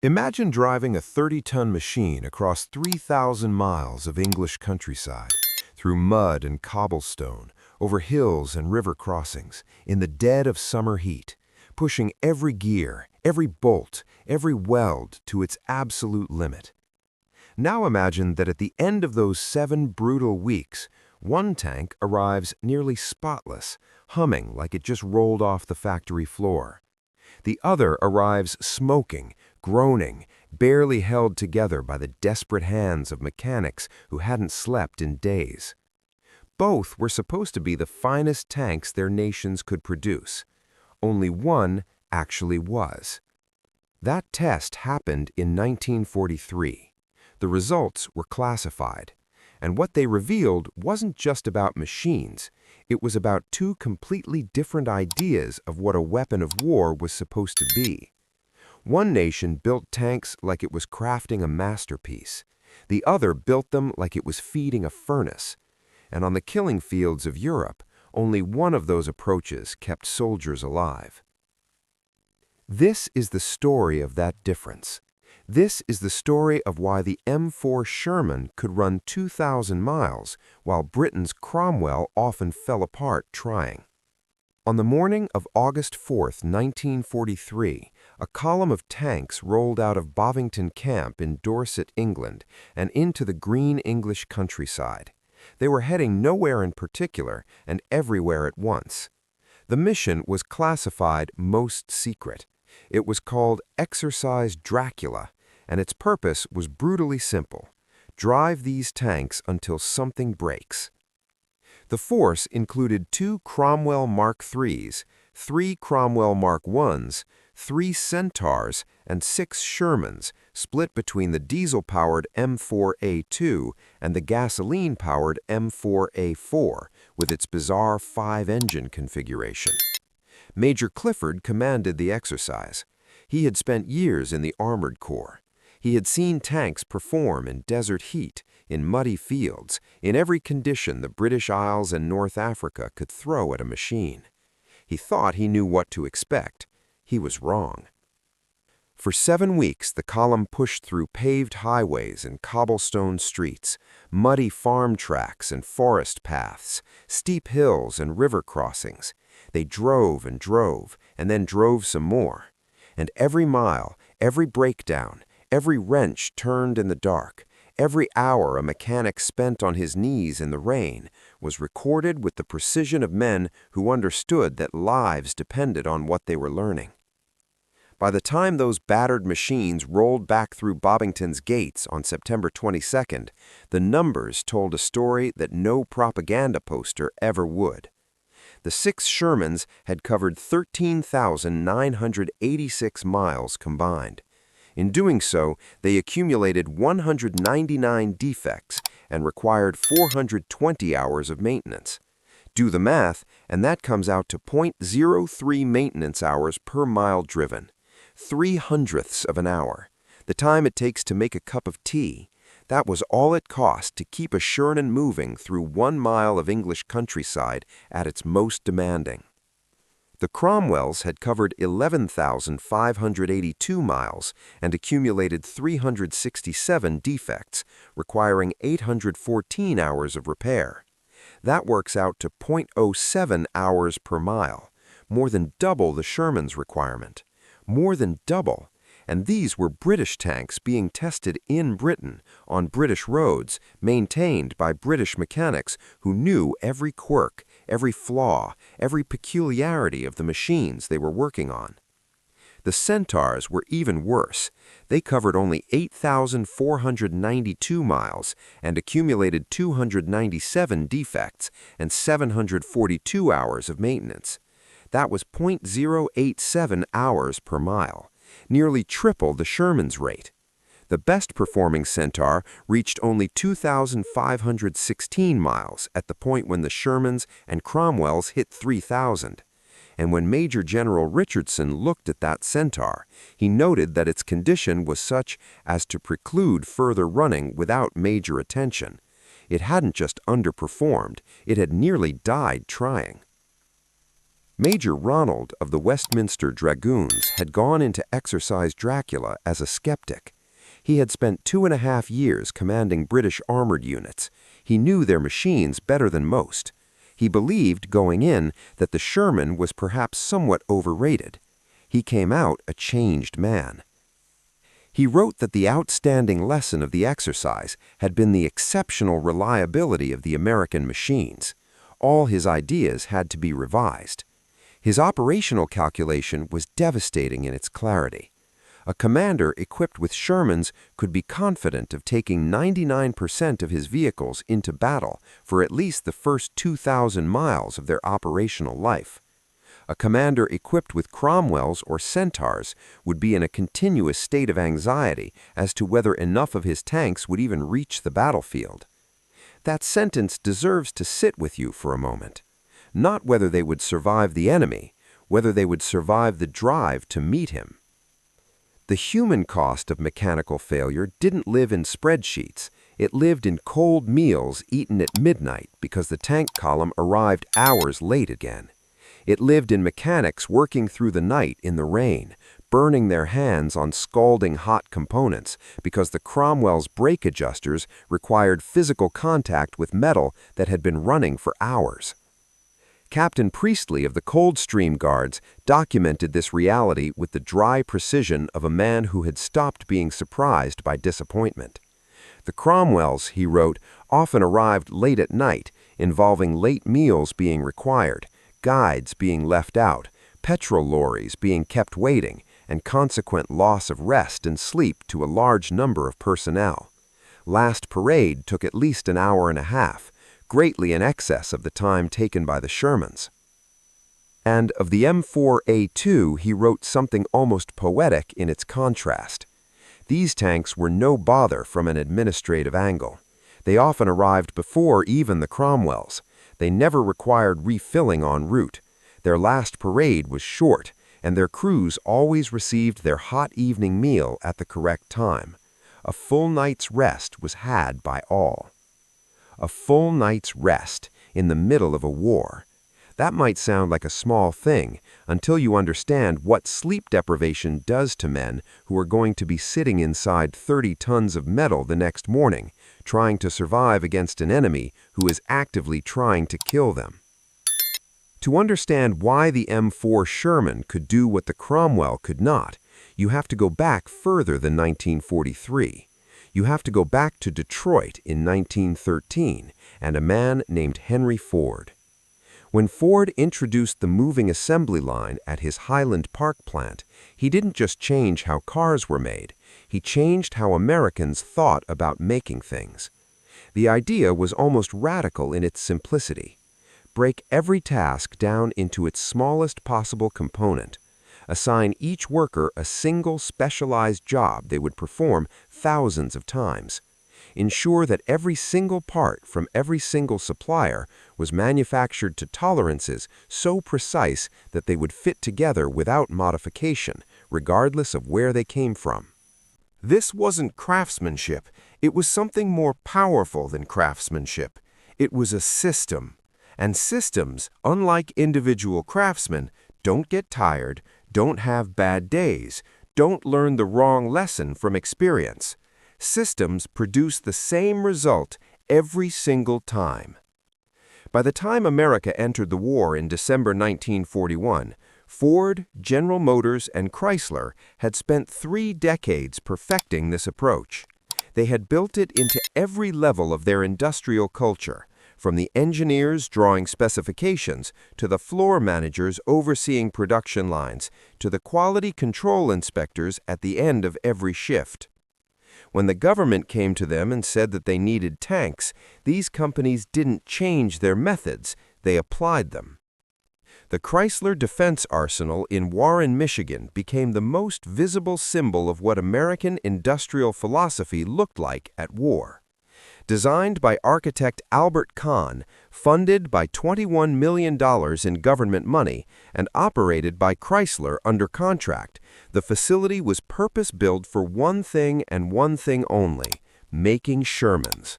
Imagine driving a 30-ton machine across 3,000 miles of English countryside, through mud and cobblestone, over hills and river crossings, in the dead of summer heat, pushing every gear, every bolt, every weld to its absolute limit. Now imagine that at the end of those 7 brutal weeks, one tank arrives nearly spotless, humming like it just rolled off the factory floor. The other arrives smoking, groaning, barely held together by the desperate hands of mechanics who hadn't slept in days. Both were supposed to be the finest tanks their nations could produce. Only one actually was. That test happened in 1943. The results were classified, and what they revealed wasn't just about machines. It was about 2 completely different ideas of what a weapon of war was supposed to be. One nation built tanks like it was crafting a masterpiece. The other built them like it was feeding a furnace. And on the killing fields of Europe, only one of those approaches kept soldiers alive. This is the story of that difference. This is the story of why the M4 Sherman could run 2,000 miles, while Britain's Cromwell often fell apart trying. On the morning of August 4, 1943, a column of tanks rolled out of Bovington Camp in Dorset, England, and into the green English countryside. They were heading nowhere in particular and everywhere at once. The mission was classified most secret. It was called Exercise Dracula, and its purpose was brutally simple: drive these tanks until something breaks. The force included 2 Cromwell Mark IIIs, 3 Cromwell Mark Is, 3 Centaurs, and 6 Shermans, split between the diesel-powered M4A2 and the gasoline-powered M4A4, with its bizarre 5-engine configuration. Major Clifford commanded the exercise. He had spent years in the Armored Corps. He had seen tanks perform in desert heat, in muddy fields, in every condition the British Isles and North Africa could throw at a machine. He thought he knew what to expect. He was wrong. For 7 weeks, the column pushed through paved highways and cobblestone streets, muddy farm tracks and forest paths, steep hills and river crossings. They drove, and then drove some more. And every mile, every breakdown, every wrench turned in the dark, every hour a mechanic spent on his knees in the rain was recorded with the precision of men who understood that lives depended on what they were learning. By the time those battered machines rolled back through Bovington's gates on September 22nd, the numbers told a story that no propaganda poster ever would. The 6 Shermans had covered 13,986 miles combined. In doing so, they accumulated 199 defects and required 420 hours of maintenance. Do the math, and that comes out to 0.03 maintenance hours per mile driven. 0.03 of an hour. The time it takes to make a cup of tea. That was all it cost to keep a Sherman moving through 1 mile of English countryside at its most demanding. The Cromwells had covered 11,582 miles and accumulated 367 defects, requiring 814 hours of repair. That works out to 0.07 hours per mile, more than double the Sherman's requirement. More than double. And these were British tanks being tested in Britain, on British roads, maintained by British mechanics who knew every quirk, every flaw, every peculiarity of the machines they were working on. The Centaurs were even worse. They covered only 8,492 miles and accumulated 297 defects and 742 hours of maintenance. That was 0.087 hours per mile, nearly triple the Sherman's rate. The best-performing Centaur reached only 2,516 miles at the point when the Shermans and Cromwells hit 3,000. And when Major General Richardson looked at that Centaur, he noted that its condition was such as to preclude further running without major attention. It hadn't just underperformed, it had nearly died trying. Major Ronald of the Westminster Dragoons had gone into Exercise Dracula as a skeptic. He had spent 2.5 years commanding British armored units. He knew their machines better than most. He believed, going in, that the Sherman was perhaps somewhat overrated. He came out a changed man. He wrote that the outstanding lesson of the exercise had been the exceptional reliability of the American machines. All his ideas had to be revised. His operational calculation was devastating in its clarity. A commander equipped with Shermans could be confident of taking 99% of his vehicles into battle for at least the first 2,000 miles of their operational life. A commander equipped with Cromwells or Centaurs would be in a continuous state of anxiety as to whether enough of his tanks would even reach the battlefield. That sentence deserves to sit with you for a moment. Not whether they would survive the enemy, whether they would survive the drive to meet him. The human cost of mechanical failure didn't live in spreadsheets. It lived in cold meals eaten at midnight because the tank column arrived hours late again. It lived in mechanics working through the night in the rain, burning their hands on scalding hot components because the Cromwell's brake adjusters required physical contact with metal that had been running for hours. Captain Priestley of the Coldstream Guards documented this reality with the dry precision of a man who had stopped being surprised by disappointment. The Cromwells, he wrote, often arrived late at night, involving late meals being required, guides being left out, petrol lorries being kept waiting, and consequent loss of rest and sleep to a large number of personnel. Last parade took at least an hour and a half, greatly in excess of the time taken by the Shermans. And of the M4A2 he wrote something almost poetic in its contrast. These tanks were no bother from an administrative angle. They often arrived before even the Cromwells. They never required refilling en route. Their last parade was short, and their crews always received their hot evening meal at the correct time. A full night's rest was had by all. A full night's rest in the middle of a war. That might sound like a small thing until you understand what sleep deprivation does to men who are going to be sitting inside 30 tons of metal the next morning, trying to survive against an enemy who is actively trying to kill them. To understand why the M4 Sherman could do what the Cromwell could not, you have to go back further than 1943. You have to go back to Detroit in 1913 and a man named Henry Ford. When Ford introduced the moving assembly line at his Highland Park plant, he didn't just change how cars were made, he changed how Americans thought about making things. The idea was almost radical in its simplicity. Break every task down into its smallest possible component. Assign each worker a single specialized job they would perform thousands of times. Ensure that every single part from every single supplier was manufactured to tolerances so precise that they would fit together without modification, regardless of where they came from. This wasn't craftsmanship. It was something more powerful than craftsmanship. It was a system. And systems, unlike individual craftsmen, don't get tired, don't have bad days, don't learn the wrong lesson from experience. Systems produce the same result every single time. By the time America entered the war in December 1941, Ford, General Motors, and Chrysler had spent 3 decades perfecting this approach. They had built it into every level of their industrial culture, from the engineers drawing specifications to the floor managers overseeing production lines to the quality control inspectors at the end of every shift. When the government came to them and said that they needed tanks, these companies didn't change their methods, they applied them. The Chrysler Defense Arsenal in Warren, Michigan became the most visible symbol of what American industrial philosophy looked like at war. Designed by architect Albert Kahn, funded by $21 million in government money, and operated by Chrysler under contract, the facility was purpose-built for one thing and one thing only: making Shermans.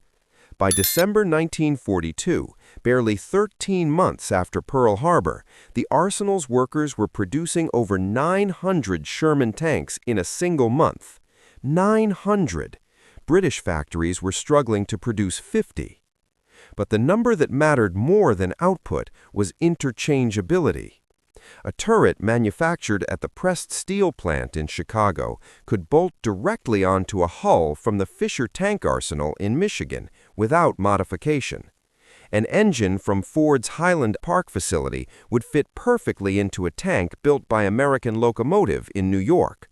By December 1942, barely 13 months after Pearl Harbor, the arsenal's workers were producing over 900 Sherman tanks in a single month. 900! British factories were struggling to produce 50. But the number that mattered more than output was interchangeability. A turret manufactured at the pressed steel plant in Chicago could bolt directly onto a hull from the Fisher Tank Arsenal in Michigan without modification. An engine from Ford's Highland Park facility would fit perfectly into a tank built by American Locomotive in New York.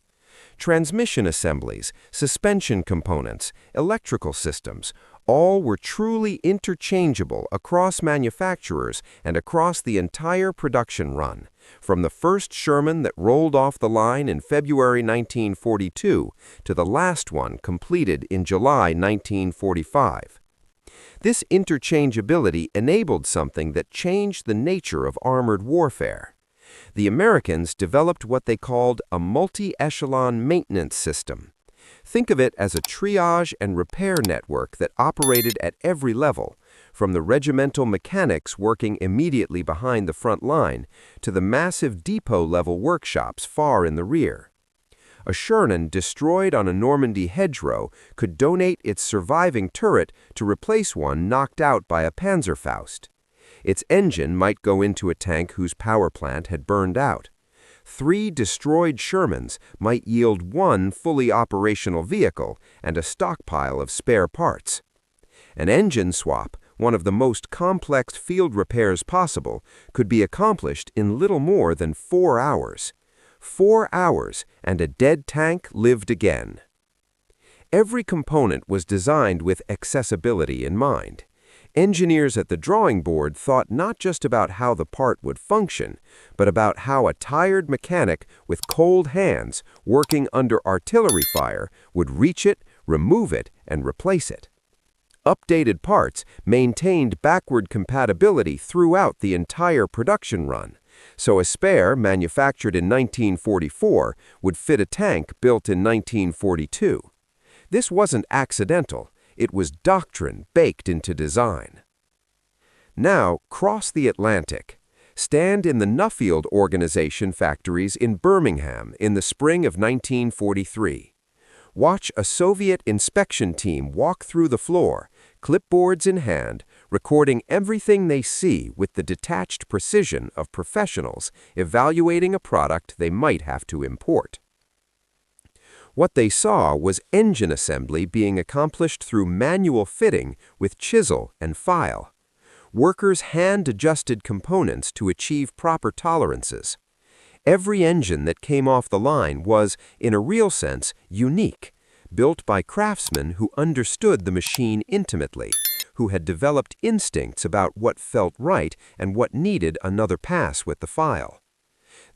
Transmission assemblies, suspension components, electrical systems, all were truly interchangeable across manufacturers and across the entire production run, from the first Sherman that rolled off the line in February 1942 to the last one completed in July 1945. This interchangeability enabled something that changed the nature of armored warfare. The Americans developed what they called a multi-echelon maintenance system. Think of it as a triage and repair network that operated at every level, from the regimental mechanics working immediately behind the front line to the massive depot-level workshops far in the rear. A Sherman destroyed on a Normandy hedgerow could donate its surviving turret to replace one knocked out by a Panzerfaust. Its engine might go into a tank whose power plant had burned out. 3 destroyed Shermans might yield 1 fully operational vehicle and a stockpile of spare parts. An engine swap, one of the most complex field repairs possible, could be accomplished in little more than 4 hours. 4 hours, and a dead tank lived again. Every component was designed with accessibility in mind. Engineers at the drawing board thought not just about how the part would function, but about how a tired mechanic with cold hands working under artillery fire would reach it, remove it, and replace it. Updated parts maintained backward compatibility throughout the entire production run, so a spare manufactured in 1944 would fit a tank built in 1942. This wasn't accidental. It was doctrine baked into design. Now, cross the Atlantic. Stand in the Nuffield Organization factories in Birmingham in the spring of 1943. Watch a Soviet inspection team walk through the floor, clipboards in hand, recording everything they see with the detached precision of professionals evaluating a product they might have to import. What they saw was engine assembly being accomplished through manual fitting with chisel and file. Workers hand-adjusted components to achieve proper tolerances. Every engine that came off the line was, in a real sense, unique, built by craftsmen who understood the machine intimately, who had developed instincts about what felt right and what needed another pass with the file.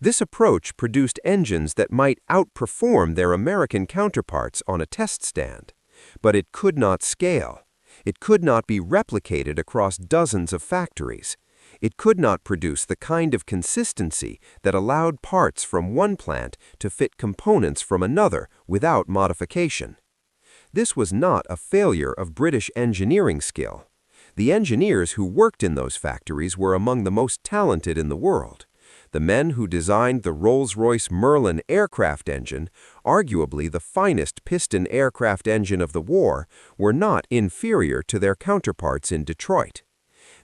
This approach produced engines that might outperform their American counterparts on a test stand, but it could not scale. It could not be replicated across dozens of factories. It could not produce the kind of consistency that allowed parts from one plant to fit components from another without modification. This was not a failure of British engineering skill. The engineers who worked in those factories were among the most talented in the world. The men who designed the Rolls-Royce Merlin aircraft engine, arguably the finest piston aircraft engine of the war, were not inferior to their counterparts in Detroit.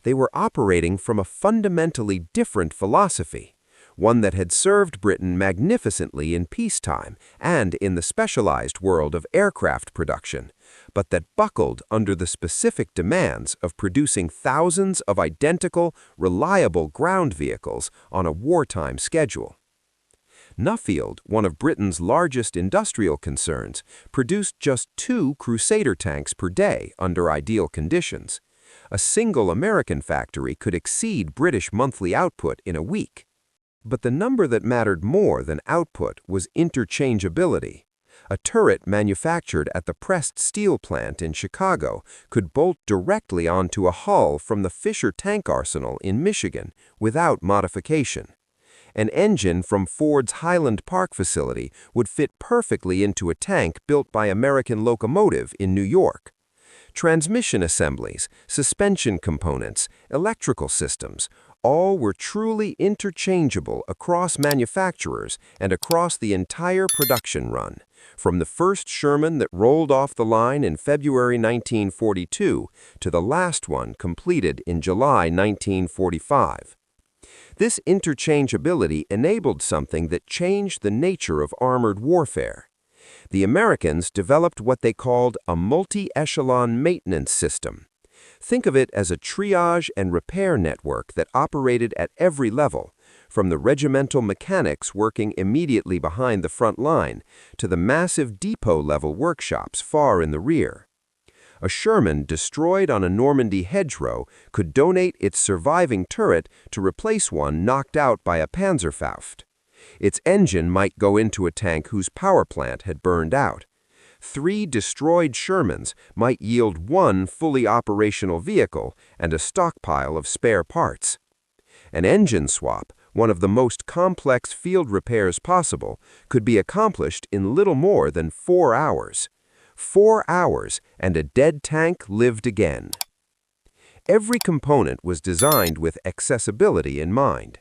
They were operating from a fundamentally different philosophy, one that had served Britain magnificently in peacetime and in the specialized world of aircraft production, but that buckled under the specific demands of producing thousands of identical, reliable ground vehicles on a wartime schedule. Nuffield, one of Britain's largest industrial concerns, produced just 2 Crusader tanks per day under ideal conditions. A single American factory could exceed British monthly output in a week. But the number that mattered more than output was interchangeability. A turret manufactured at the pressed steel plant in Chicago could bolt directly onto a hull from the Fisher Tank Arsenal in Michigan without modification. An engine from Ford's Highland Park facility would fit perfectly into a tank built by American Locomotive in New York. Transmission assemblies, suspension components, electrical systems, all were truly interchangeable across manufacturers and across the entire production run, from the first Sherman that rolled off the line in February 1942 to the last one completed in July 1945. This interchangeability enabled something that changed the nature of armored warfare. The Americans developed what they called a multi-echelon maintenance system. Think of it as a triage and repair network that operated at every level, from the regimental mechanics working immediately behind the front line to the massive depot-level workshops far in the rear. A Sherman destroyed on a Normandy hedgerow could donate its surviving turret to replace one knocked out by a Panzerfaust. Its engine might go into a tank whose power plant had burned out. 3 destroyed Shermans might yield 1 fully operational vehicle and a stockpile of spare parts. An engine swap, one of the most complex field repairs possible, could be accomplished in little more than 4 hours. 4 hours, and a dead tank lived again. Every component was designed with accessibility in mind.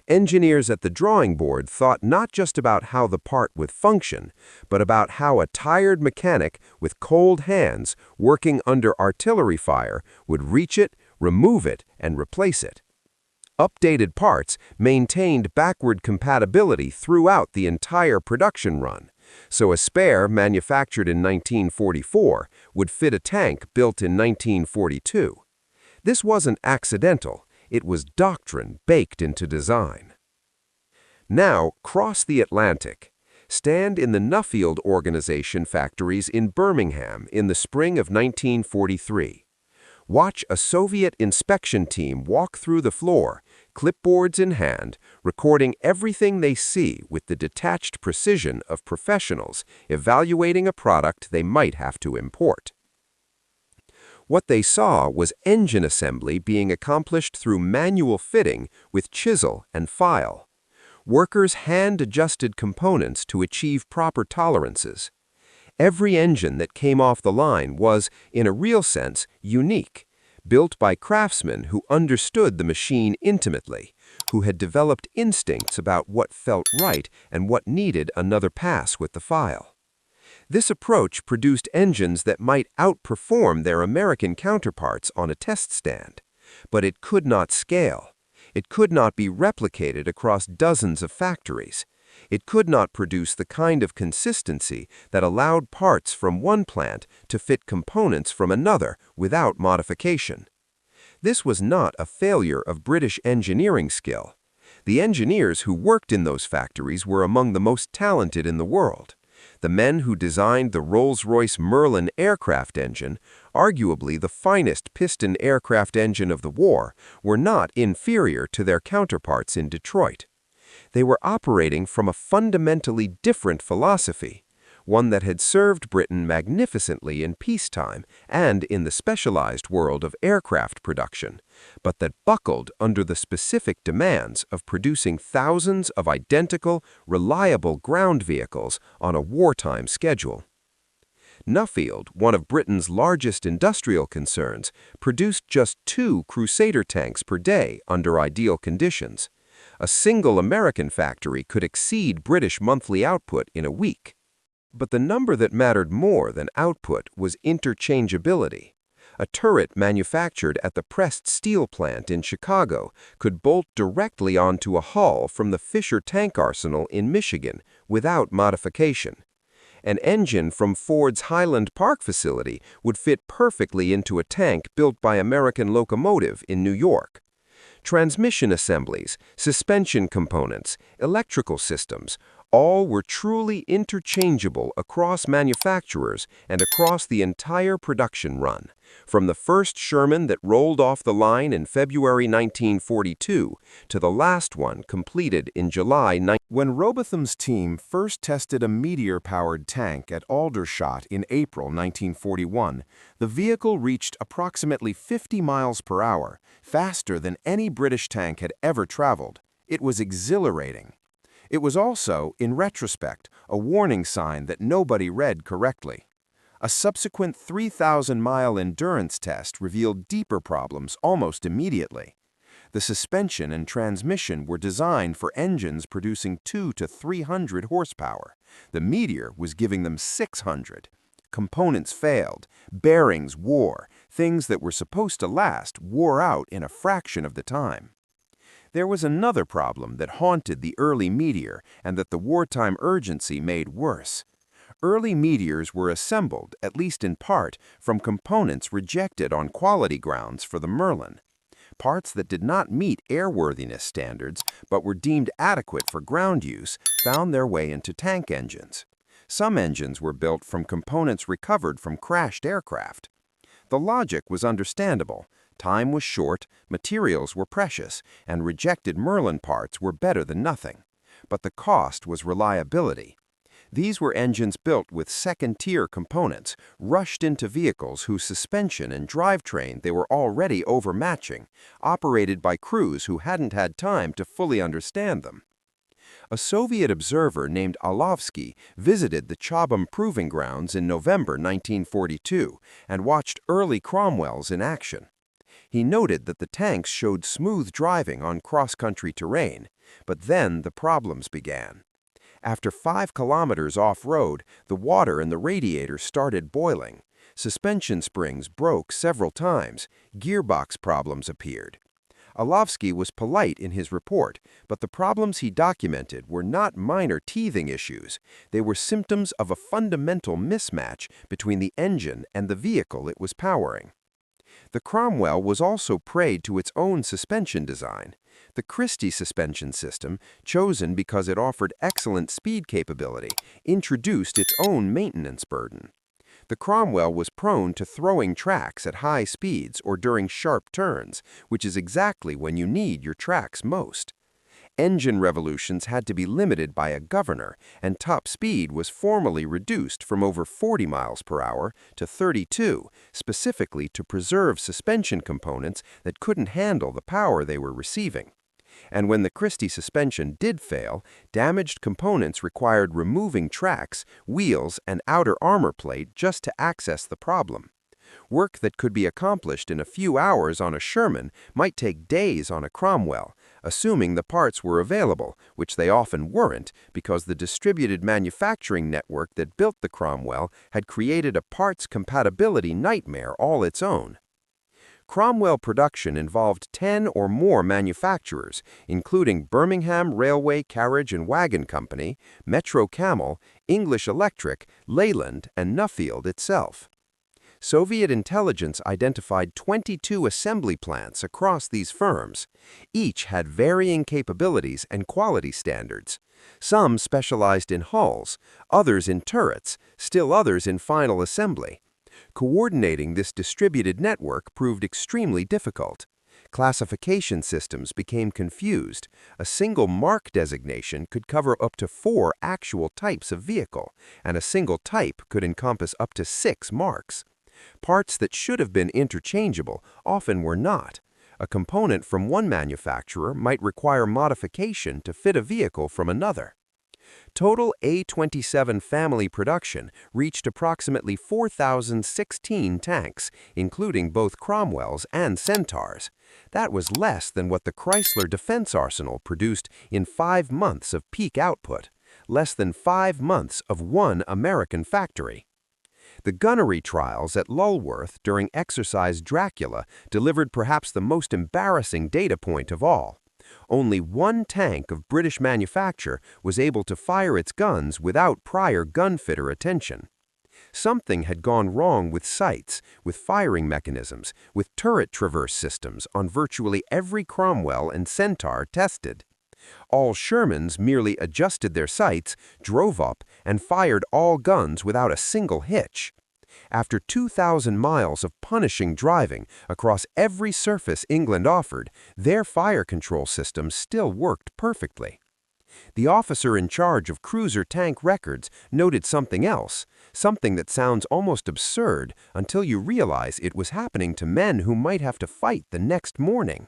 Engineers at the drawing board thought not just about how the part would function, but about how a tired mechanic with cold hands working under artillery fire would reach it, remove it, and replace it. Updated parts maintained backward compatibility throughout the entire production run, so a spare manufactured in 1944 would fit a tank built in 1942. This wasn't accidental. It was doctrine baked into design. Now, cross the Atlantic. Stand in the Nuffield Organization factories in Birmingham in the spring of 1943. Watch a Soviet inspection team walk through the floor, clipboards in hand, recording everything they see with the detached precision of professionals evaluating a product they might have to import. What they saw was engine assembly being accomplished through manual fitting with chisel and file. Workers hand-adjusted components to achieve proper tolerances. Every engine that came off the line was, in a real sense, unique, built by craftsmen who understood the machine intimately, who had developed instincts about what felt right and what needed another pass with the file. This approach produced engines that might outperform their American counterparts on a test stand, but it could not scale. It could not be replicated across dozens of factories. It could not produce the kind of consistency that allowed parts from one plant to fit components from another without modification. This was not a failure of British engineering skill. The engineers who worked in those factories were among the most talented in the world. The men who designed the Rolls-Royce Merlin aircraft engine, arguably the finest piston aircraft engine of the war, were not inferior to their counterparts in Detroit. They were operating from a fundamentally different philosophy, one that had served Britain magnificently in peacetime and in the specialized world of aircraft production, but that buckled under the specific demands of producing thousands of identical, reliable ground vehicles on a wartime schedule. Nuffield, one of Britain's largest industrial concerns, produced just 2 Crusader tanks per day under ideal conditions. A single American factory could exceed British monthly output in a week. But the number that mattered more than output was interchangeability. A turret manufactured at the pressed steel plant in Chicago could bolt directly onto a hull from the Fisher Tank Arsenal in Michigan without modification. An engine from Ford's Highland Park facility would fit perfectly into a tank built by American Locomotive in New York. Transmission assemblies, suspension components, electrical systems, all were truly interchangeable across manufacturers and across the entire production run, from the first Sherman that rolled off the line in February 1942 to the last one completed in July 19. When Robotham's team first tested a Meteor-powered tank at Aldershot in April 1941, the vehicle reached approximately 50 miles per hour, faster than any British tank had ever traveled. It was exhilarating. It was also, in retrospect, a warning sign that nobody read correctly. A subsequent 3,000-mile endurance test revealed deeper problems almost immediately. The suspension and transmission were designed for engines producing 200 to 300 horsepower. The Meteor was giving them 600. Components failed, bearings wore, things that were supposed to last wore out in a fraction of the time. There was another problem that haunted the early Meteor and that the wartime urgency made worse. Early Meteors were assembled, at least in part, from components rejected on quality grounds for the Merlin. Parts that did not meet airworthiness standards but were deemed adequate for ground use found their way into tank engines. Some engines were built from components recovered from crashed aircraft. The logic was understandable. Time was short, materials were precious, and rejected Merlin parts were better than nothing. But the cost was reliability. These were engines built with second-tier components, rushed into vehicles whose suspension and drivetrain they were already overmatching, operated by crews who hadn't had time to fully understand them. A Soviet observer named Alovsky visited the Chobham Proving Grounds in November 1942 and watched early Cromwells in action. He noted that the tanks showed smooth driving on cross-country terrain, but then the problems began. After 5 kilometers off-road, the water in the radiator started boiling. Suspension springs broke several times. Gearbox problems appeared. Alovsky was polite in his report, but the problems he documented were not minor teething issues. They were symptoms of a fundamental mismatch between the engine and the vehicle it was powering. The Cromwell was also prey to its own suspension design. The Christie suspension system, chosen because it offered excellent speed capability, introduced its own maintenance burden. The Cromwell was prone to throwing tracks at high speeds or during sharp turns, which is exactly when you need your tracks most. Engine revolutions had to be limited by a governor, and top speed was formally reduced from over 40 miles per hour to 32, specifically to preserve suspension components that couldn't handle the power they were receiving. And when the Christie suspension did fail, damaged components required removing tracks, wheels, and outer armor plate just to access the problem. Work that could be accomplished in a few hours on a Sherman might take days on a Cromwell, assuming the parts were available, which they often weren't because the distributed manufacturing network that built the Cromwell had created a parts compatibility nightmare all its own. Cromwell production involved 10 or more manufacturers, including Birmingham Railway Carriage and Wagon Company, Metro Camel, English Electric, Leyland, and Nuffield itself. Soviet intelligence identified 22 assembly plants across these firms. Each had varying capabilities and quality standards. Some specialized in hulls, others in turrets, still others in final assembly. Coordinating this distributed network proved extremely difficult. Classification systems became confused. A single mark designation could cover up to 4 actual types of vehicle, and a single type could encompass up to 6 marks. Parts that should have been interchangeable often were not. A component from one manufacturer might require modification to fit a vehicle from another. Total A-27 family production reached approximately 4,016 tanks, including both Cromwells and Centaurs. That was less than what the Chrysler Defense Arsenal produced in 5 months of peak output, less than 5 months of one American factory. The gunnery trials at Lulworth during Exercise Dracula delivered perhaps the most embarrassing data point of all. Only one tank of British manufacture was able to fire its guns without prior gunfitter attention. Something had gone wrong with sights, with firing mechanisms, with turret traverse systems on virtually every Cromwell and Centaur tested. All Shermans merely adjusted their sights, drove up, and fired all guns without a single hitch. After 2,000 miles of punishing driving across every surface England offered, their fire control system still worked perfectly. The officer in charge of cruiser tank records noted something else, something that sounds almost absurd until you realize it was happening to men who might have to fight the next morning.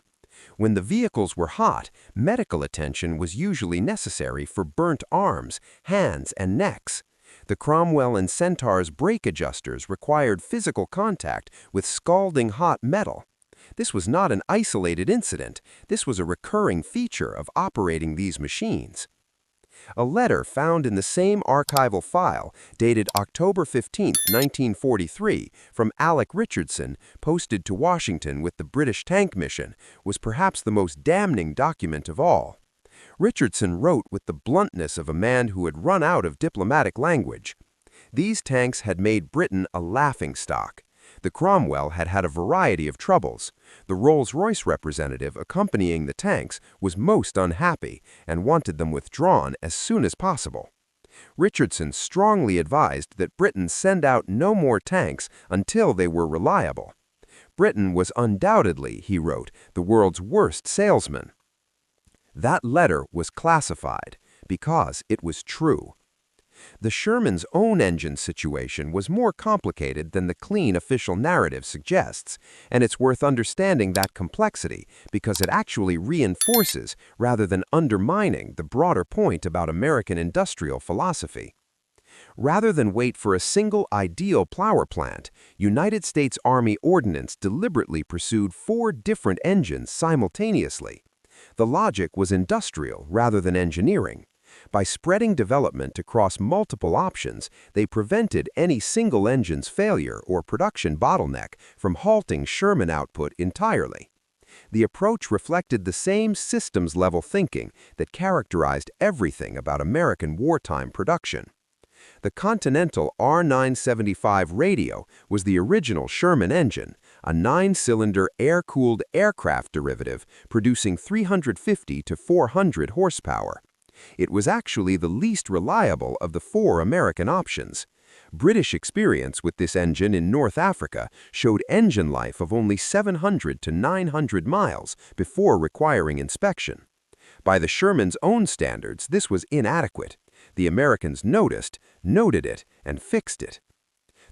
When the vehicles were hot, medical attention was usually necessary for burnt arms, hands, and necks. The Cromwell and Centaur's brake adjusters required physical contact with scalding hot metal. This was not an isolated incident. This was a recurring feature of operating these machines. A letter found in the same archival file, dated October 15, 1943, from Alec Richardson, posted to Washington with the British tank mission, was perhaps the most damning document of all. Richardson wrote with the bluntness of a man who had run out of diplomatic language. These tanks had made Britain a laughingstock. The Cromwell had had a variety of troubles. The Rolls-Royce representative accompanying the tanks was most unhappy and wanted them withdrawn as soon as possible. Richardson strongly advised that Britain send out no more tanks until they were reliable. Britain was undoubtedly, he wrote, the world's worst salesman. That letter was classified because it was true. The Sherman's own engine situation was more complicated than the clean official narrative suggests, and it's worth understanding that complexity because it actually reinforces rather than undermining the broader point about American industrial philosophy. Rather than wait for a single ideal power plant, United States Army Ordnance deliberately pursued 4 different engines simultaneously. The logic was industrial rather than engineering. By spreading development across multiple options, they prevented any single engine's failure or production bottleneck from halting Sherman output entirely. The approach reflected the same systems-level thinking that characterized everything about American wartime production. The Continental R975 radio was the original Sherman engine, a 9-cylinder air-cooled aircraft derivative producing 350 to 400 horsepower. It was actually the least reliable of the 4 American options. British experience with this engine in North Africa showed engine life of only 700 to 900 miles before requiring inspection. By the Sherman's own standards, this was inadequate. The Americans noted it, and fixed it.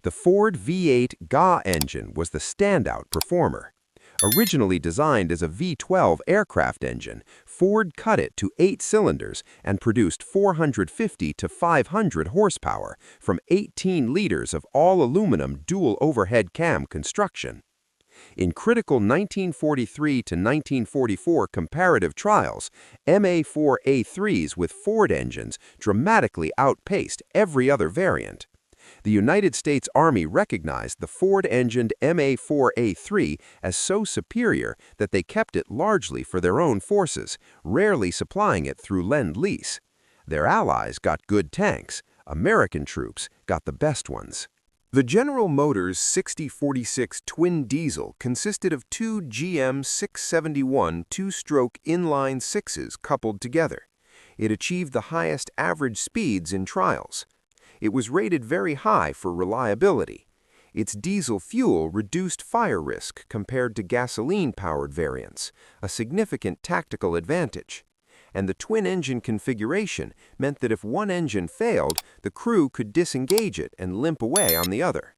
The Ford V8 GA engine was the standout performer. Originally designed as a V12 aircraft engine, Ford cut it to 8 cylinders and produced 450 to 500 horsepower from 18 liters of all-aluminum dual overhead cam construction. In critical 1943 to 1944 comparative trials, MA4A3s with Ford engines dramatically outpaced every other variant. The United States Army recognized the Ford-engined MA4A3 as so superior that they kept it largely for their own forces, rarely supplying it through Lend-Lease. Their allies got good tanks. American troops got the best ones. The General Motors 6046 twin diesel consisted of 2 GM 671 two-stroke inline sixes coupled together. It achieved the highest average speeds in trials. It was rated very high for reliability. Its diesel fuel reduced fire risk compared to gasoline-powered variants, a significant tactical advantage. And the twin-engine configuration meant that if one engine failed, the crew could disengage it and limp away on the other.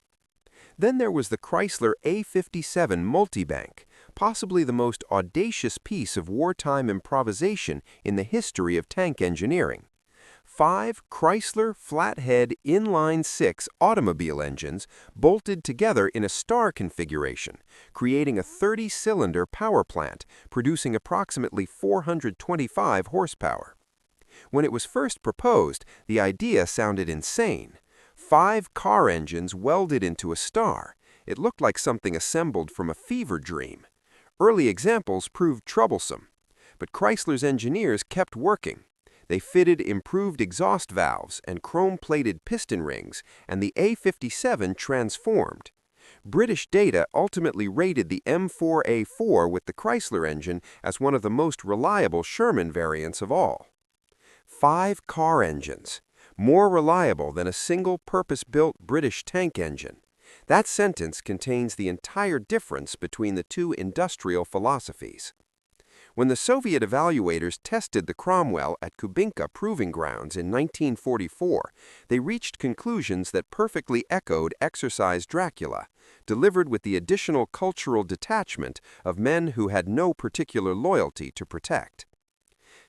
Then there was the Chrysler A57 Multibank, possibly the most audacious piece of wartime improvisation in the history of tank engineering. 5 Chrysler flathead inline-6 automobile engines bolted together in a star configuration, creating a 30-cylinder power plant, producing approximately 425 horsepower. When it was first proposed, the idea sounded insane. 5 car engines welded into a star. It looked like something assembled from a fever dream. Early examples proved troublesome, but Chrysler's engineers kept working. They fitted improved exhaust valves and chrome-plated piston rings, and the A57 transformed. British data ultimately rated the M4A4 with the Chrysler engine as one of the most reliable Sherman variants of all. 5 car engines, more reliable than a single purpose-built British tank engine. That sentence contains the entire difference between the two industrial philosophies. When the Soviet evaluators tested the Cromwell at Kubinka Proving Grounds in 1944, they reached conclusions that perfectly echoed Exercise Dracula, delivered with the additional cultural detachment of men who had no particular loyalty to protect.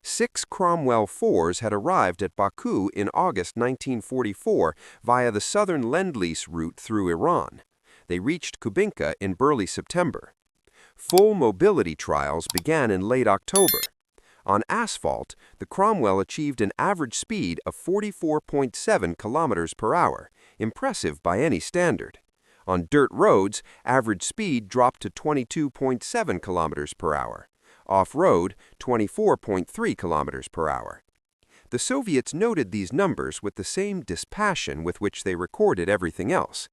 6 Cromwell 4s had arrived at Baku in August 1944 via the southern Lend-Lease route through Iran. They reached Kubinka in early September. Full mobility trials began in late October. On asphalt, the Cromwell achieved an average speed of 44.7 kilometers per hour, impressive by any standard. On dirt roads, average speed dropped to 22.7 kilometers per hour. Off-road, 24.3 kilometers per hour. The Soviets noted these numbers with the same dispassion with which they recorded everything else.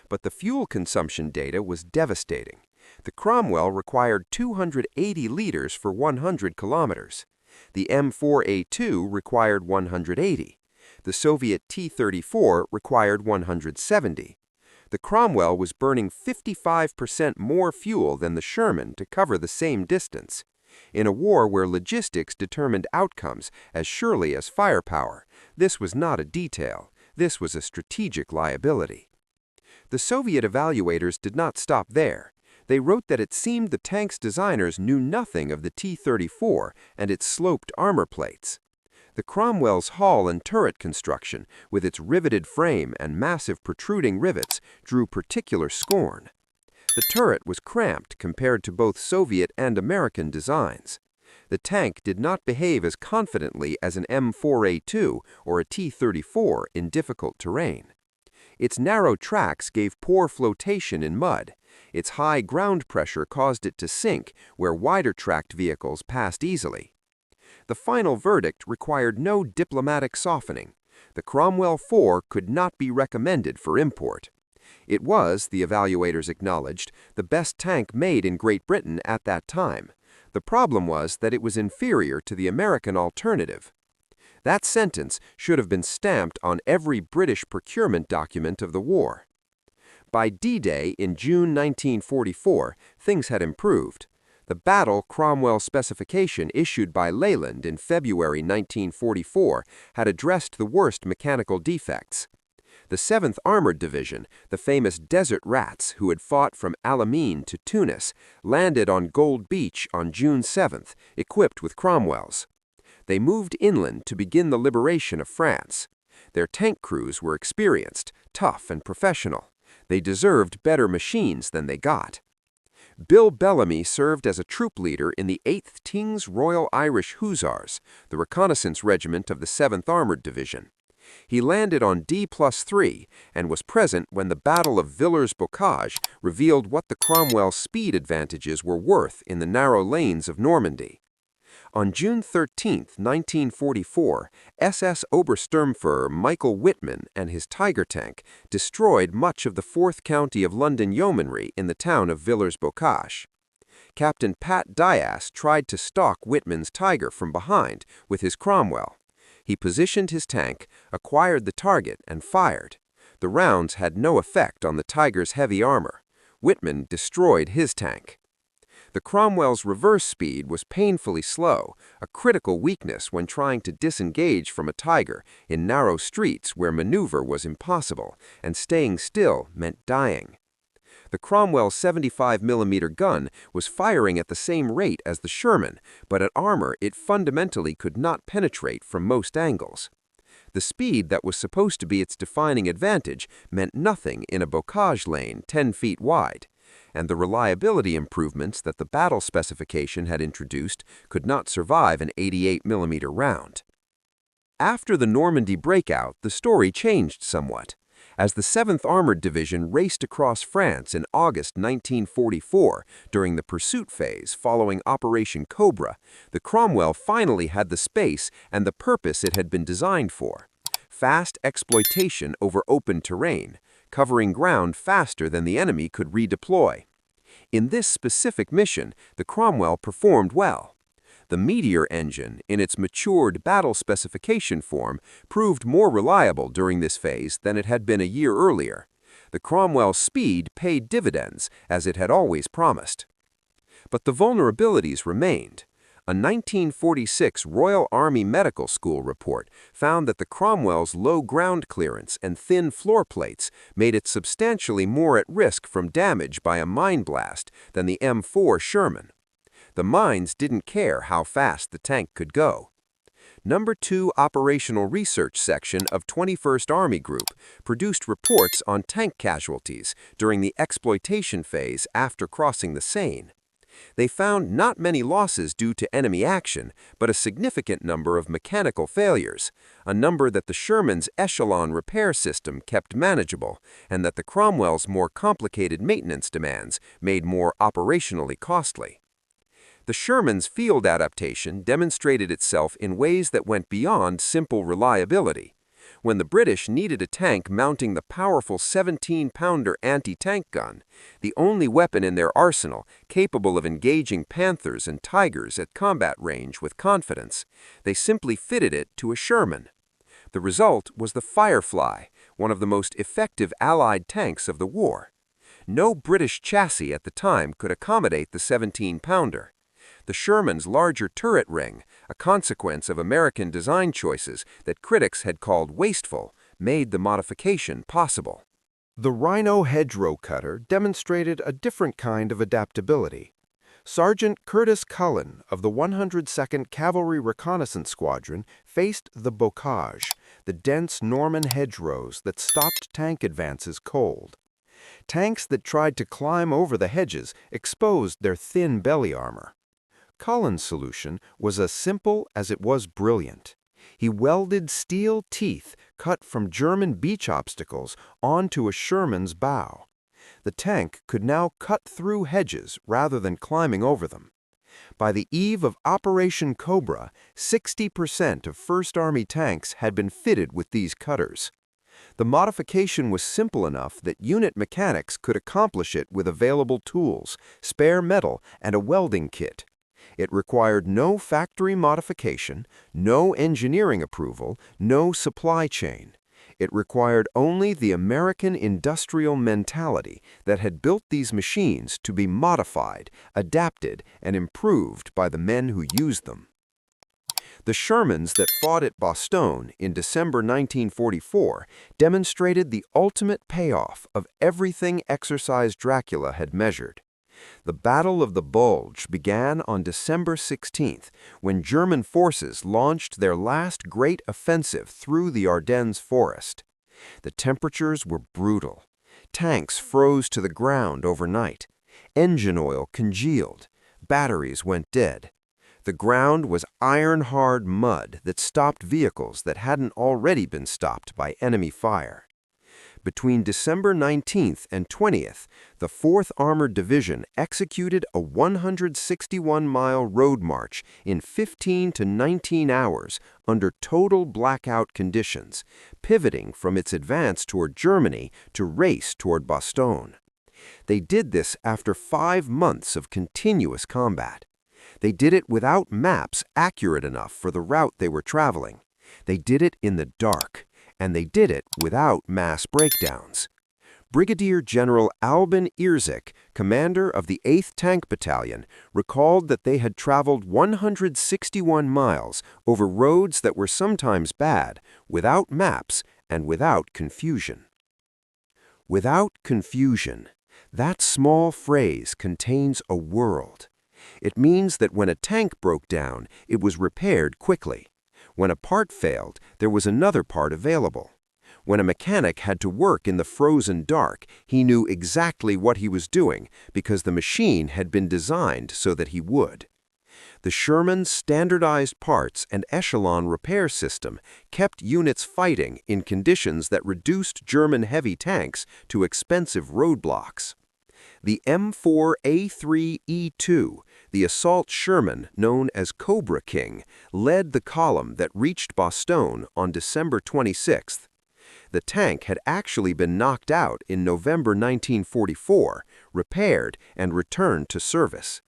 But the fuel consumption data was devastating. The Cromwell required 280 liters for 100 kilometers. The M4A2 required 180. The Soviet T-34 required 170. The Cromwell was burning 55% more fuel than the Sherman to cover the same distance. In a war where logistics determined outcomes as surely as firepower, this was not a detail. This was a strategic liability. The Soviet evaluators did not stop there. They wrote that it seemed the tank's designers knew nothing of the T-34 and its sloped armor plates. The Cromwell's hull and turret construction, with its riveted frame and massive protruding rivets, drew particular scorn. The turret was cramped compared to both Soviet and American designs. The tank did not behave as confidently as an M4A2 or a T-34 in difficult terrain. Its narrow tracks gave poor flotation in mud. Its high ground pressure caused it to sink where wider-tracked vehicles passed easily. The final verdict required no diplomatic softening. The Cromwell 4 could not be recommended for import. It was, the evaluators acknowledged, the best tank made in Great Britain at that time. The problem was that it was inferior to the American alternative. That sentence should have been stamped on every British procurement document of the war. By D-Day in June 1944, things had improved. The battle Cromwell specification issued by Leyland in February 1944 had addressed the worst mechanical defects. The 7th Armored Division, the famous Desert Rats who had fought from Alamein to Tunis, landed on Gold Beach on June 7th, equipped with Cromwells. They moved inland to begin the liberation of France. Their tank crews were experienced, tough, and professional. They deserved better machines than they got. Bill Bellamy served as a troop leader in the 8th Tings Royal Irish Hussars, the reconnaissance regiment of the 7th Armored Division. He landed on D+3 and was present when the Battle of Villers-Bocage revealed what the Cromwell's speed advantages were worth in the narrow lanes of Normandy. On June 13, 1944, SS Obersturmführer Michael Whitman and his Tiger tank destroyed much of the 4th County of London Yeomanry in the town of Villers-Bocage. Captain Pat Dias tried to stalk Whitman's Tiger from behind with his Cromwell. He positioned his tank, acquired the target, and fired. The rounds had no effect on the Tiger's heavy armor. Whitman destroyed his tank. The Cromwell's reverse speed was painfully slow, a critical weakness when trying to disengage from a Tiger in narrow streets where maneuver was impossible, and staying still meant dying. The Cromwell's 75mm gun was firing at the same rate as the Sherman, but at armor it fundamentally could not penetrate from most angles. The speed that was supposed to be its defining advantage meant nothing in a bocage lane 10 feet wide, and the reliability improvements that the battle specification had introduced could not survive an 88mm round. After the Normandy breakout, the story changed somewhat. As the 7th Armored Division raced across France in August 1944 during the pursuit phase following Operation Cobra, the Cromwell finally had the space and the purpose it had been designed for: fast exploitation over open terrain, covering ground faster than the enemy could redeploy. In this specific mission, the Cromwell performed well. The Meteor engine, in its matured battle specification form, proved more reliable during this phase than it had been a year earlier. The Cromwell's speed paid dividends, as it had always promised. But the vulnerabilities remained. A 1946 Royal Army Medical School report found that the Cromwell's low ground clearance and thin floor plates made it substantially more at risk from damage by a mine blast than the M4 Sherman. The mines didn't care how fast the tank could go. Number 2 Operational Research Section of 21st Army Group produced reports on tank casualties during the exploitation phase after crossing the Seine. They found not many losses due to enemy action, but a significant number of mechanical failures, a number that the Sherman's echelon repair system kept manageable, and that the Cromwell's more complicated maintenance demands made more operationally costly. The Sherman's field adaptation demonstrated itself in ways that went beyond simple reliability. When the British needed a tank mounting the powerful 17-pounder anti-tank gun, the only weapon in their arsenal capable of engaging Panthers and Tigers at combat range with confidence, they simply fitted it to a Sherman. The result was the Firefly, one of the most effective Allied tanks of the war. No British chassis at the time could accommodate the 17-pounder. The Sherman's larger turret ring, a consequence of American design choices that critics had called wasteful, made the modification possible. The Rhino hedgerow cutter demonstrated a different kind of adaptability. Sergeant Curtis Cullen of the 102nd Cavalry Reconnaissance Squadron faced the bocage, the dense Norman hedgerows that stopped tank advances cold. Tanks that tried to climb over the hedges exposed their thin belly armor. Cullen's solution was as simple as it was brilliant. He welded steel teeth cut from German beach obstacles onto a Sherman's bow. The tank could now cut through hedges rather than climbing over them. By the eve of Operation Cobra, 60% of First Army tanks had been fitted with these cutters. The modification was simple enough that unit mechanics could accomplish it with available tools, spare metal, and a welding kit. It required no factory modification, no engineering approval, no supply chain. It required only the American industrial mentality that had built these machines to be modified, adapted, and improved by the men who used them. The Shermans that fought at Bastogne in December 1944 demonstrated the ultimate payoff of everything Exercise Dracula had measured. The Battle of the Bulge began on December 16th, when German forces launched their last great offensive through the Ardennes forest. The temperatures were brutal. Tanks froze to the ground overnight. Engine oil congealed. Batteries went dead. The ground was iron-hard mud that stopped vehicles that hadn't already been stopped by enemy fire. Between December 19th and 20th, the 4th Armored Division executed a 161-mile road march in 15 to 19 hours under total blackout conditions, pivoting from its advance toward Germany to race toward Bastogne. They did this after 5 months of continuous combat. They did it without maps accurate enough for the route they were traveling. They did it in the dark. And they did it without mass breakdowns. Brigadier General Albin Ierzik, commander of the 8th Tank Battalion, recalled that they had traveled 161 miles over roads that were sometimes bad, without maps, and without confusion. Without confusion. That small phrase contains a world. It means that when a tank broke down, it was repaired quickly. When a part failed, there was another part available. When a mechanic had to work in the frozen dark, he knew exactly what he was doing because the machine had been designed so that he would. The Sherman's standardized parts and echelon repair system kept units fighting in conditions that reduced German heavy tanks to expensive roadblocks. The M4A3E2, the assault Sherman known as Cobra King, led the column that reached Bastogne on December 26th. The tank had actually been knocked out in November 1944, repaired, and returned to service.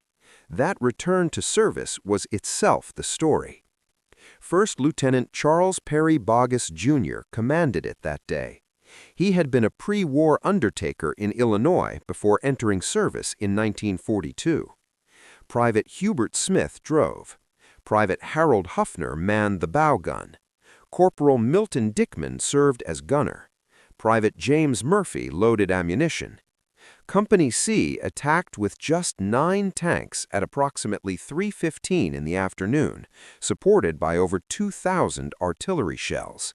That return to service was itself the story. First Lieutenant Charles Perry Bogus, Jr. commanded it that day. He had been a pre-war undertaker in Illinois before entering service in 1942. Private Hubert Smith drove. Private Harold Huffner manned the bow gun. Corporal Milton Dickman served as gunner. Private James Murphy loaded ammunition. Company C attacked with just 9 tanks at approximately 3:15 in the afternoon, supported by over 2,000 artillery shells.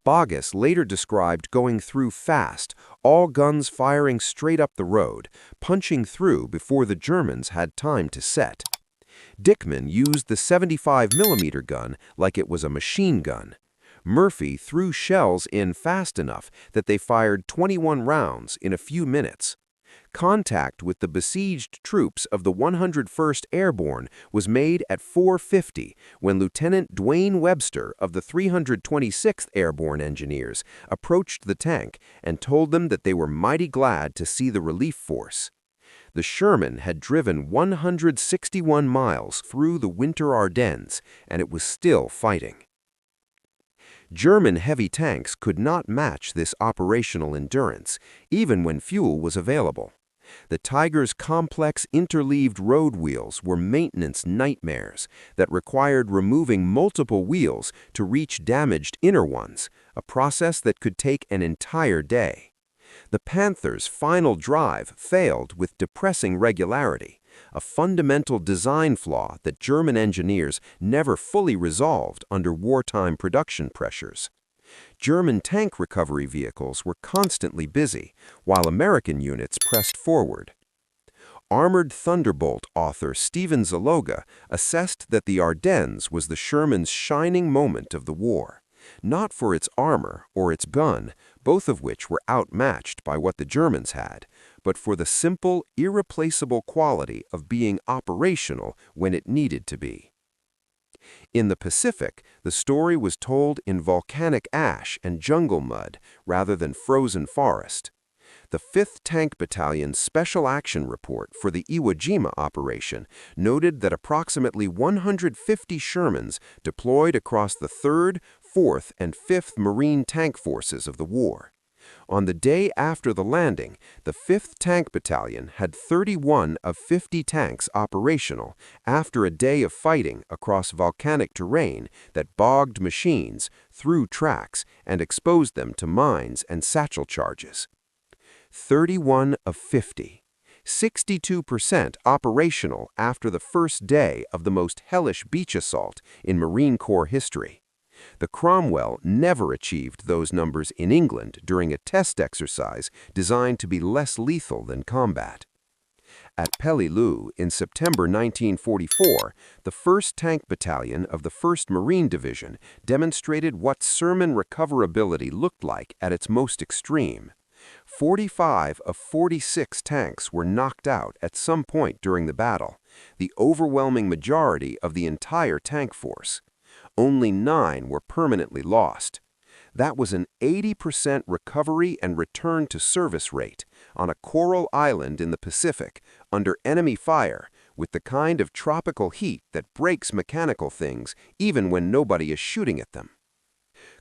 Boggess later described going through fast, all guns firing straight up the road, punching through before the Germans had time to set. Dickman used the 75mm gun like it was a machine gun. Murphy threw shells in fast enough that they fired 21 rounds in a few minutes. Contact with the besieged troops of the 101st Airborne was made at 4:50 when Lieutenant Dwayne Webster of the 326th Airborne Engineers approached the tank and told them that they were mighty glad to see the relief force. The Sherman had driven 161 miles through the winter Ardennes, and it was still fighting. German heavy tanks could not match this operational endurance, even when fuel was available. The Tiger's complex interleaved road wheels were maintenance nightmares that required removing multiple wheels to reach damaged inner ones, a process that could take an entire day. The Panther's final drive failed with depressing regularity, a fundamental design flaw that German engineers never fully resolved under wartime production pressures. German tank recovery vehicles were constantly busy, while American units pressed forward. Armored Thunderbolt author Steven Zaloga assessed that the Ardennes was the Sherman's shining moment of the war, not for its armor or its gun, both of which were outmatched by what the Germans had, but for the simple, irreplaceable quality of being operational when it needed to be. In the Pacific, the story was told in volcanic ash and jungle mud rather than frozen forest. The 5th Tank Battalion's Special Action Report for the Iwo Jima operation noted that approximately 150 Shermans deployed across the 3rd, 4th, and 5th Marine Tank Forces of the war. On the day after the landing, the 5th Tank Battalion had 31 of 50 tanks operational after a day of fighting across volcanic terrain that bogged machines, through tracks, and exposed them to mines and satchel charges. 31 of 50. 62% operational after the first day of the most hellish beach assault in Marine Corps history. The Cromwell never achieved those numbers in England during a test exercise designed to be less lethal than combat. At Peleliu in September 1944, the 1st Tank Battalion of the 1st Marine Division demonstrated what Sherman recoverability looked like at its most extreme. 45 of 46 tanks were knocked out at some point during the battle, the overwhelming majority of the entire tank force. Only 9 were permanently lost. That was an 80% recovery and return to service rate on a coral island in the Pacific under enemy fire with the kind of tropical heat that breaks mechanical things even when nobody is shooting at them.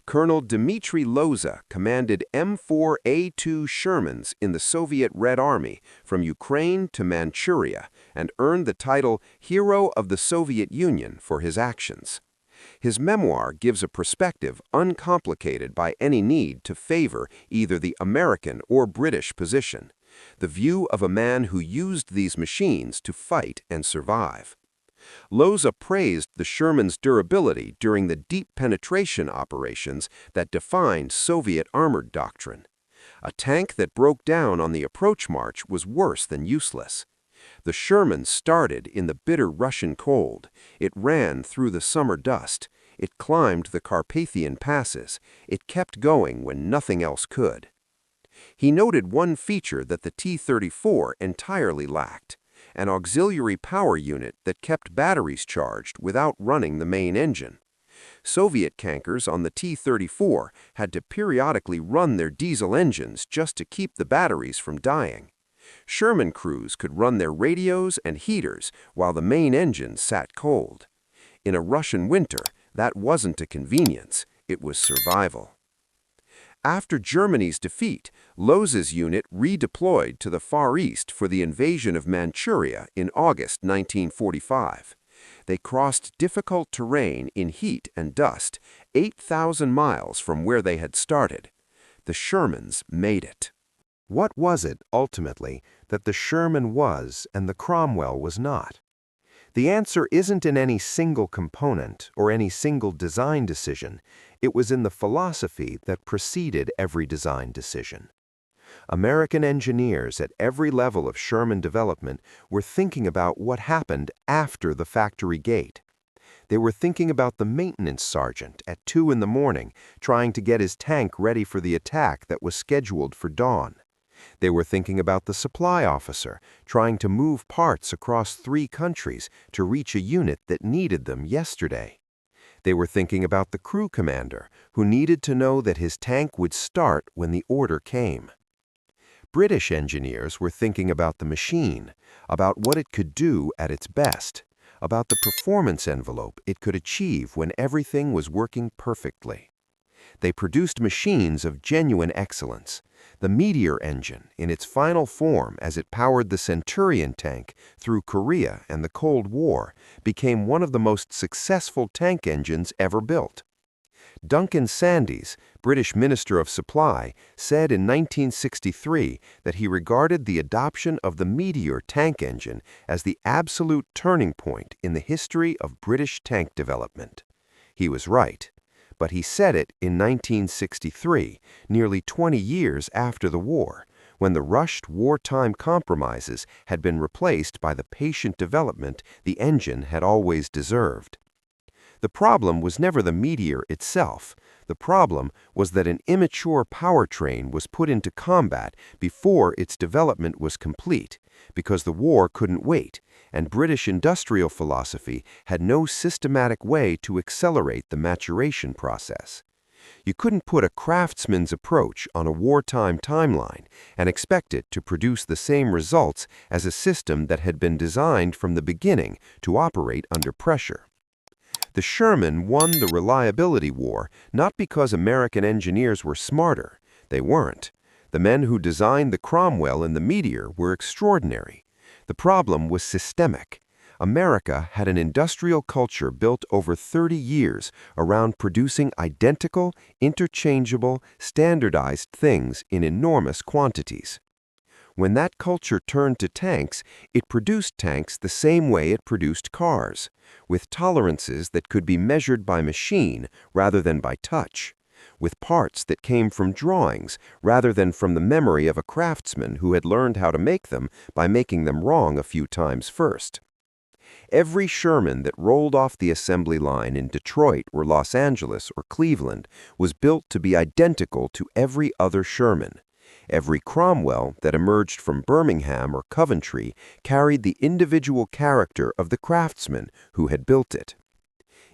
Colonel Dmitry Loza commanded M4A2 Shermans in the Soviet Red Army from Ukraine to Manchuria and earned the title Hero of the Soviet Union for his actions. His memoir gives a perspective uncomplicated by any need to favor either the American or British position, the view of a man who used these machines to fight and survive. Loza praised the Sherman's durability during the deep penetration operations that defined Soviet armored doctrine. A tank that broke down on the approach march was worse than useless. The Sherman started in the bitter Russian cold. It ran through the summer dust. It climbed the Carpathian passes. It kept going when nothing else could. He noted one feature that the T-34 entirely lacked: an auxiliary power unit that kept batteries charged without running the main engine. Soviet tankers on the T-34 had to periodically run their diesel engines just to keep the batteries from dying. Sherman crews could run their radios and heaters while the main engine sat cold. In a Russian winter, that wasn't a convenience, it was survival. After Germany's defeat, Loza's unit redeployed to the Far East for the invasion of Manchuria in August 1945. They crossed difficult terrain in heat and dust, 8,000 miles from where they had started. The Shermans made it. What was it, ultimately, that the Sherman was and the Cromwell was not? The answer isn't in any single component or any single design decision. It was in the philosophy that preceded every design decision. American engineers at every level of Sherman development were thinking about what happened after the factory gate. They were thinking about the maintenance sergeant at 2 in the morning trying to get his tank ready for the attack that was scheduled for dawn. They were thinking about the supply officer trying to move parts across 3 countries to reach a unit that needed them yesterday. They were thinking about the crew commander who needed to know that his tank would start when the order came. British engineers were thinking about the machine, about what it could do at its best, about the performance envelope it could achieve when everything was working perfectly. They produced machines of genuine excellence. The Meteor engine, in its final form as it powered the Centurion tank through Korea and the Cold War, became one of the most successful tank engines ever built. Duncan Sandys, British Minister of Supply, said in 1963 that he regarded the adoption of the Meteor tank engine as the absolute turning point in the history of British tank development. He was right. But he said it in 1963, nearly 20 years after the war, when the rushed wartime compromises had been replaced by the patient development the engine had always deserved. The problem was never the Meteor itself. The problem was that an immature powertrain was put into combat before its development was complete, because the war couldn't wait, and British industrial philosophy had no systematic way to accelerate the maturation process. You couldn't put a craftsman's approach on a wartime timeline and expect it to produce the same results as a system that had been designed from the beginning to operate under pressure. The Sherman won the reliability war not because American engineers were smarter. They weren't. The men who designed the Cromwell and the Meteor were extraordinary. The problem was systemic. America had an industrial culture built over 30 years around producing identical, interchangeable, standardized things in enormous quantities. When that culture turned to tanks, it produced tanks the same way it produced cars, with tolerances that could be measured by machine rather than by touch, with parts that came from drawings rather than from the memory of a craftsman who had learned how to make them by making them wrong a few times first. Every Sherman that rolled off the assembly line in Detroit or Los Angeles or Cleveland was built to be identical to every other Sherman. Every Cromwell that emerged from Birmingham or Coventry carried the individual character of the craftsman who had built it.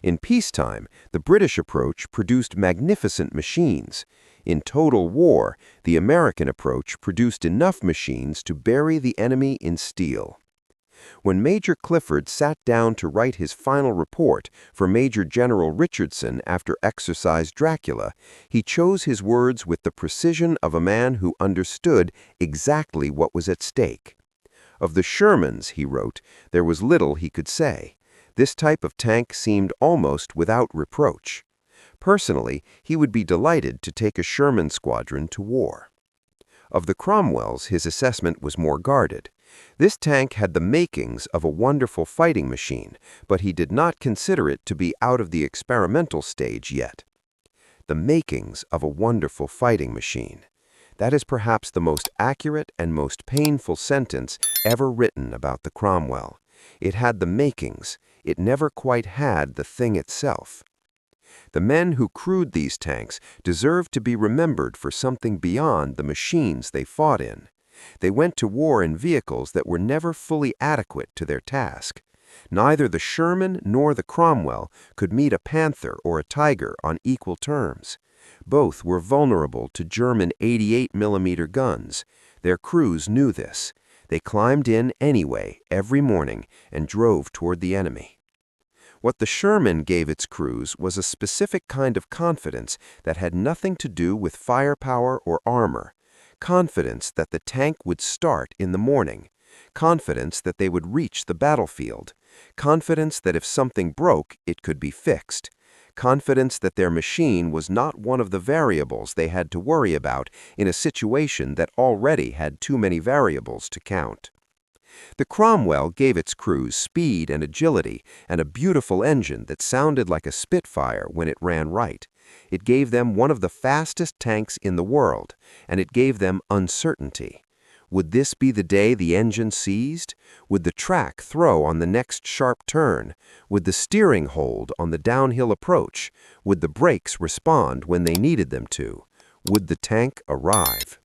In peacetime, the British approach produced magnificent machines. In total war, the American approach produced enough machines to bury the enemy in steel. When Major Clifford sat down to write his final report for Major General Richardson after Exercise Dracula, he chose his words with the precision of a man who understood exactly what was at stake. Of the Shermans, he wrote, there was little he could say. This type of tank seemed almost without reproach. Personally, he would be delighted to take a Sherman squadron to war. Of the Cromwells, his assessment was more guarded. This tank had the makings of a wonderful fighting machine, but he did not consider it to be out of the experimental stage yet. The makings of a wonderful fighting machine. That is perhaps the most accurate and most painful sentence ever written about the Cromwell. It had the makings. It never quite had the thing itself. The men who crewed these tanks deserved to be remembered for something beyond the machines they fought in. They went to war in vehicles that were never fully adequate to their task. Neither the Sherman nor the Cromwell could meet a Panther or a Tiger on equal terms. Both were vulnerable to German 88mm guns. Their crews knew this. They climbed in anyway every morning and drove toward the enemy. What the Sherman gave its crews was a specific kind of confidence that had nothing to do with firepower or armor. Confidence that the tank would start in the morning. Confidence that they would reach the battlefield. Confidence that if something broke, it could be fixed. confidence that their machine was not one of the variables they had to worry about in a situation that already had too many variables to count. The Cromwell gave its crews speed and agility and a beautiful engine that sounded like a Spitfire when it ran right. It gave them one of the fastest tanks in the world, and it gave them uncertainty. Would this be the day the engine seized? Would the track throw on the next sharp turn? Would the steering hold on the downhill approach? Would the brakes respond when they needed them to? Would the tank arrive?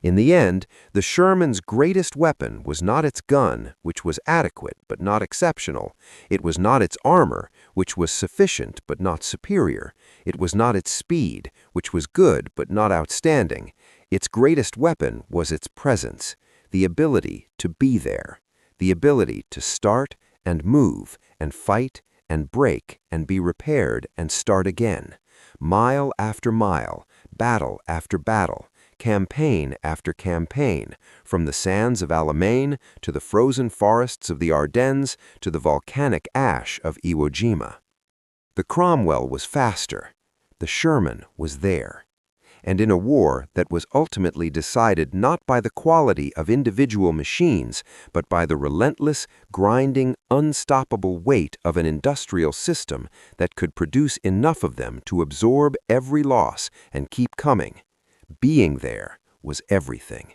In the end, the Sherman's greatest weapon was not its gun, which was adequate but not exceptional. It was not its armor, which was sufficient but not superior. It was not its speed, which was good but not outstanding. Its greatest weapon was its presence, the ability to be there, the ability to start and move and fight and break and be repaired and start again. Mile after mile, battle after battle, campaign after campaign, from the sands of Alamein to the frozen forests of the Ardennes to the volcanic ash of Iwo Jima. The Cromwell was faster. The Sherman was there. And in a war that was ultimately decided not by the quality of individual machines, but by the relentless, grinding, unstoppable weight of an industrial system that could produce enough of them to absorb every loss and keep coming, being there was everything.